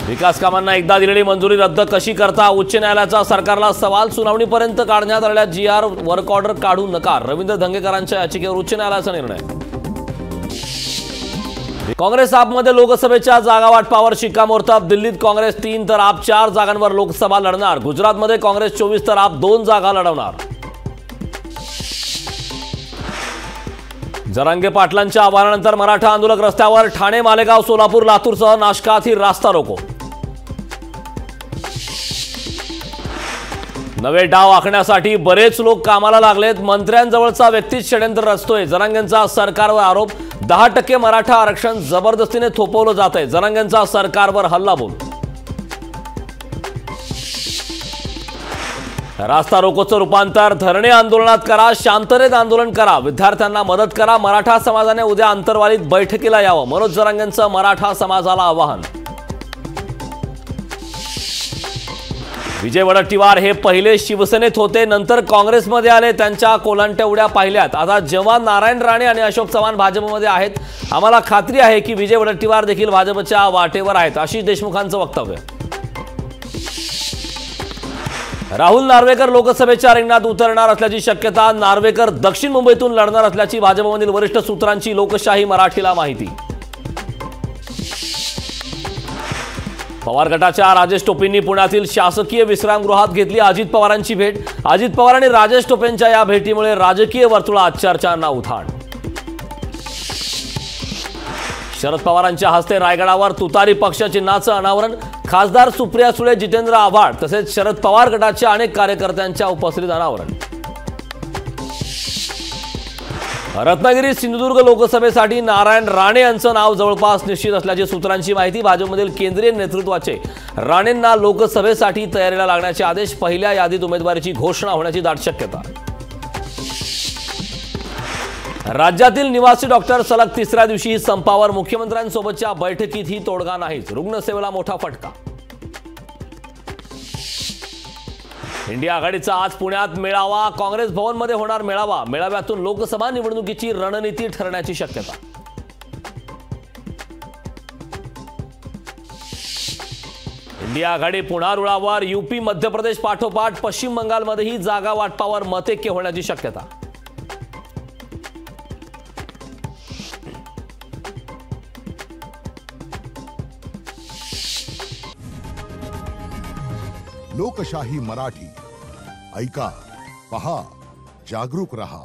विकास कामांना एकदा दिलेली मंजुरी रद्द कशी करता? उच्च न्यायालयाचा सरकारला सवाल। सुनावणीपर्यंत काढण्यात आलेल्या जीआर वर्क ऑर्डर काढू नकार। रवींद्र धंगेकरांच्या याचिकेवर उच्च न्यायालयाचा निर्णय। काँग्रेस आपमध्ये लोकसभेच्या जागा वाटपावर शिक्कामोर्तब। दिल्लीत काँग्रेस 3 तर आप 4 जागांवर लोकसभा लढणार। गुजरातमध्ये काँग्रेस 24 तर आप 2 जागा लढवणार। जरांगे पाटलांच्या आवाहनानंतर मराठा आंदोलक रस्त्यावर। ठाणे, मालेगाव, सोलापूर, लातूरसह नाशकात ही रास्ता रोको। नवे डाव आखण्यासाठी बरेच लोक कामाला लागलेत। मंत्र्यांजवळचा व्यक्तीच षड्यंत्र रचतोय। जरांगेंचा सरकारवर आरोप। 10% मराठा आरक्षण जबरदस्तीने थोपवलं जात आहे। जरांगेंचा सरकारवर हल्लाबोल। रास्ता रोकोचं रूपांतर धरणे आंदोलनात करा। शांततेत आंदोलन करा। विद्यार्थ्यांना मदत करा। मराठा समाजाने उद्या अंतरवालीत बैठकीला यावं। मनोज जरांगेंचं मराठा समाजाला आवाहन। विजय वडेट्टीवार हे पहिले शिवसेनेत होते, नंतर काँग्रेसमध्ये आले। त्यांच्या कोलांट्या उड्या पाहिल्यात। आता जेव्हा नारायण राणे आणि अशोक चव्हाण भाजपमध्ये आहेत, आम्हाला खात्री आहे की विजय वडेट्टीवार देखील भाजपच्या वाटेवर आहेत, आशिष देशमुखांचं वक्तव्य। राहुल नार्वेकर लोकसभेच्या रिंगणात उतरणार असल्याची शक्यता। नार्वेकर दक्षिण मुंबईतून लढणार असल्याची भाजपमधील वरिष्ठ सूत्रांची लोकशाही मराठीला माहिती। पवार गटाच्या राजेश टोपेंनी पुण्यातील शासकीय विश्रामगृहात घेतली अजित पवारांची भेट। अजित पवार आणि राजेश टोपेंच्या या भेटीमुळे राजकीय वर्तुळात चर्चांना उधाण। शरद पवारांच्या हस्ते रायगडावर तुतारी पक्ष चिन्हाचं अनावरण। खासदार सुप्रिया सुळे, जितेंद्र आव्हाड तसेच शरद पवार गटाच्या अनेक कार्यकर्त्यांच्या उपस्थितीत अनावरण। रत्नागिरी सिंधुदुर्ग लोकसभेसाठी नारायण राणे यांचं नाव जवळपास निश्चित असल्याची सूत्रांची माहिती। भाजपमधील केंद्रीय नेतृत्वाचे राणेंना लोकसभेसाठी तयारीला लागण्याचे आदेश। पहिल्या यादीत उमेदवारीची घोषणा होण्याची दाट शक्यता। राज्यातील निवासी डॉक्टर सलग 3ऱ्या दिवशी संपावर। मुख्यमंत्र्यांसोबतच्या बैठकीतही तोडगा नाहीच। रुग्णसेवेला मोठा फटका। इंडिया आघाडीचा आज पुण्यात मेळावा। काँग्रेस भवनमध्ये होणार मेळावा। मेळाव्यातून लोकसभा निवडणुकीची रणनीती ठरण्याची शक्यता। इंडिया आघाडी पुन्हा रुळावर। यूपी, मध्य प्रदेश पाठोपाठ पश्चिम बंगालमध्येही जागा वाटपावर मतैक्य होण्याची शक्यता। लोकशाही मराठी ऐका, पहा, जागरूक रहा।